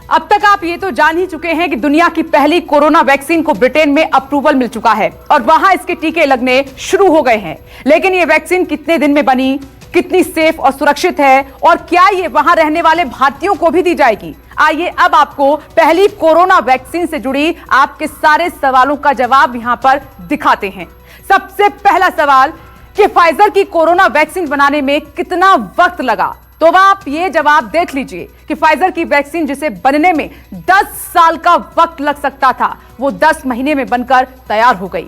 अब तक आप ये तो जान ही चुके हैं कि दुनिया की पहली कोरोना वैक्सीन को ब्रिटेन में अप्रूवल मिल चुका है और वहां इसके टीके लगने शुरू हो गए हैं। लेकिन ये वैक्सीन कितने दिन में बनी, कितनी सेफ और सुरक्षित है और क्या ये वहां रहने वाले भारतीयों को भी दी जाएगी? आइए अब आपको पहली कोरोना वैक्सीन से जुड़ी आपके सारे सवालों का जवाब यहां पर दिखाते हैं। सबसे पहला सवाल कि फाइजर की कोरोना वैक्सीन बनाने में कितना वक्त लगा? तो आप ये जवाब देख लीजिए कि फाइजर की वैक्सीन जिसे बनने में 10 साल का वक्त लग सकता था, वो 10 महीने में बनकर तैयार हो गई।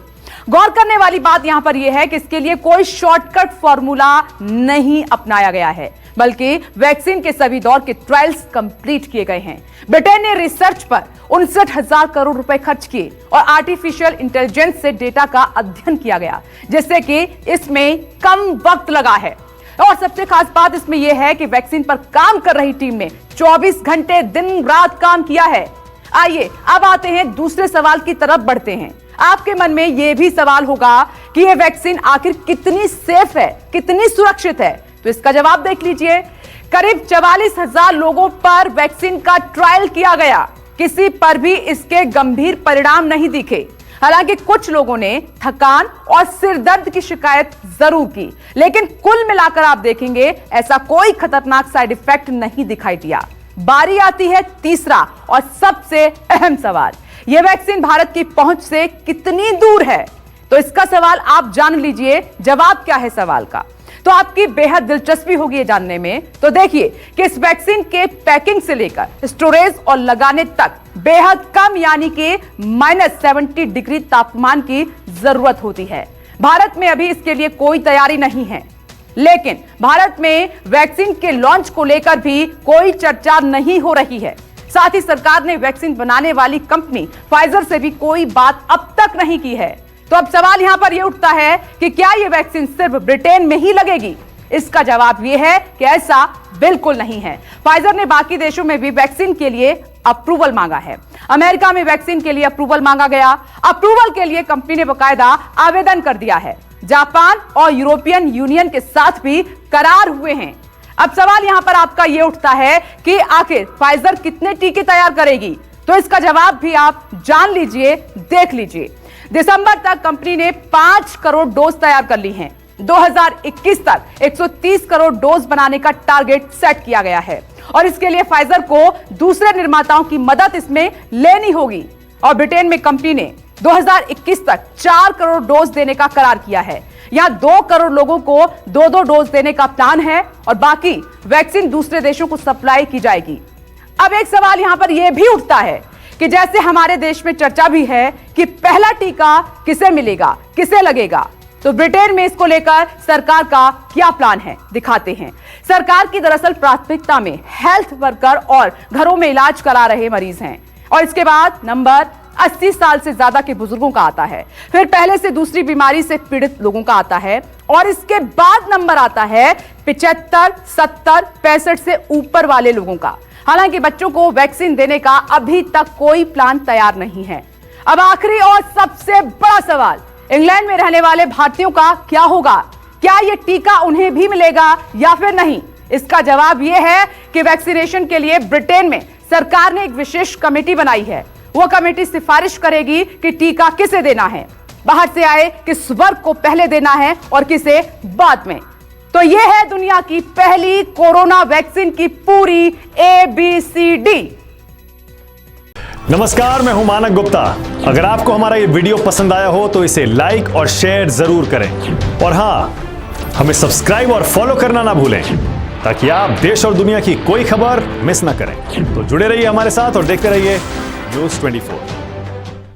गौर करने वाली बात यहां पर यह है कि इसके लिए कोई शॉर्टकट फॉर्मूला नहीं अपनाया गया है, बल्कि वैक्सीन के सभी दौर के ट्रायल्स कंप्लीट किए गए हैं। ब्रिटेन ने रिसर्च पर 59,000 करोड़ रुपए खर्च किए और आर्टिफिशियल इंटेलिजेंस से डेटा का अध्ययन किया गया, जिससे कि इसमें कम वक्त लगा है। और सबसे खास बात इसमें यह है कि वैक्सीन पर काम कर रही टीम ने 24 घंटे दिन रात काम किया है। आइए अब आते हैं दूसरे सवाल की तरफ बढ़ते हैं। आपके मन में यह भी सवाल होगा कि यह वैक्सीन आखिर कितनी सेफ है, कितनी सुरक्षित है? तो इसका जवाब देख लीजिए। करीब 44,000 लोगों पर वैक्सीन का ट्रायल किया गया, किसी पर भी इसके गंभीर परिणाम नहीं दिखे। हालांकि कुछ लोगों ने थकान और सिर दर्द की शिकायत जरूर की, लेकिन कुल मिलाकर आप देखेंगे ऐसा कोई खतरनाक साइड इफेक्ट नहीं दिखाई दिया। बारी आती है तीसरा और सबसे अहम सवाल, यह वैक्सीन भारत की पहुंच से कितनी दूर है? तो इसका सवाल आप जान लीजिए। जवाब क्या है सवाल का, तो आपकी बेहद दिलचस्पी होगी ये जानने में। तो देखिए कि इस वैक्सीन के पैकिंग से लेकर स्टोरेज और लगाने तक बेहद कम यानी कि -70 डिग्री तापमान की जरूरत होती है। भारत में अभी इसके लिए कोई तैयारी नहीं है, लेकिन भारत में वैक्सीन के लॉन्च को लेकर भी कोई चर्चा नहीं हो रही है। साथ ही सरकार ने वैक्सीन बनाने वाली कंपनी फाइजर से भी कोई बात अब तक नहीं की है। तो अब सवाल यहां पर यह उठता है कि क्या यह वैक्सीन सिर्फ ब्रिटेन में ही लगेगी? इसका जवाब यह है कि ऐसा बिल्कुल नहीं है। फाइजर ने बाकी देशों में भी वैक्सीन के लिए अप्रूवल मांगा है। अमेरिका में वैक्सीन के लिए अप्रूवल मांगा गया। अप्रूवल के लिए कंपनी ने बकायदा आवेदन कर दिया है। जापान और यूरोपियन यूनियन के साथ भी करार हुए हैं। अब सवाल यहां पर आपका यह उठता है कि आखिर फाइजर कितने टीके तैयार करेगी? तो इसका जवाब भी आप जान लीजिए, देख लीजिए। दिसंबर तक कंपनी ने 5 करोड़ डोज तैयार कर ली हैं। 2021 तक 130 करोड़ डोज बनाने का टारगेट सेट किया गया है और इसके लिए फाइजर को दूसरे निर्माताओं की मदद इसमें लेनी होगी। और ब्रिटेन में कंपनी ने 2021 तक 4 करोड़ डोज देने का करार किया है। यहां 2 करोड़ लोगों को 2-2 डोज देने का प्लान है और बाकी वैक्सीन दूसरे देशों को सप्लाई की जाएगी। अब एक सवाल यहां पर यह भी उठता है कि जैसे हमारे देश में चर्चा भी है कि पहला टीका किसे मिलेगा, किसे लगेगा, तो ब्रिटेन में इसको लेकर सरकार का क्या प्लान है, दिखाते हैं। सरकार की दरअसल प्राथमिकता में हेल्थ वर्कर और घरों में इलाज करा रहे मरीज हैं और इसके बाद नंबर 80 साल से ज्यादा के बुजुर्गों का आता है, फिर पहले से दूसरी बीमारी से पीड़ित लोगों का आता है और इसके बाद नंबर आता है 75, 70, 65 से ऊपर वाले लोगों का। हालांकि बच्चों को वैक्सीन देने का अभी तक कोई प्लान तैयार नहीं है। अब आखिरी और सबसे बड़ा सवाल, इंग्लैंड में रहने वाले भारतीयों का क्या होगा? क्या यह टीका उन्हें भी मिलेगा या फिर नहीं? इसका जवाब यह है कि वैक्सीनेशन के लिए ब्रिटेन में सरकार ने एक विशेष कमेटी बनाई है। वो कमेटी सिफारिश करेगी कि टीका किसे देना है, बाहर से आए किस वर्ग को पहले देना है और किसे बाद में। तो यह है दुनिया की पहली कोरोना वैक्सीन की पूरी ABCD। नमस्कार, मैं हूं मानक गुप्ता। अगर आपको हमारा ये वीडियो पसंद आया हो तो इसे लाइक और शेयर जरूर करें और हां, हमें सब्सक्राइब और फॉलो करना ना भूलें ताकि आप देश और दुनिया की कोई खबर मिस ना करें। तो जुड़े रहिए हमारे साथ और देखते रहिए News 24।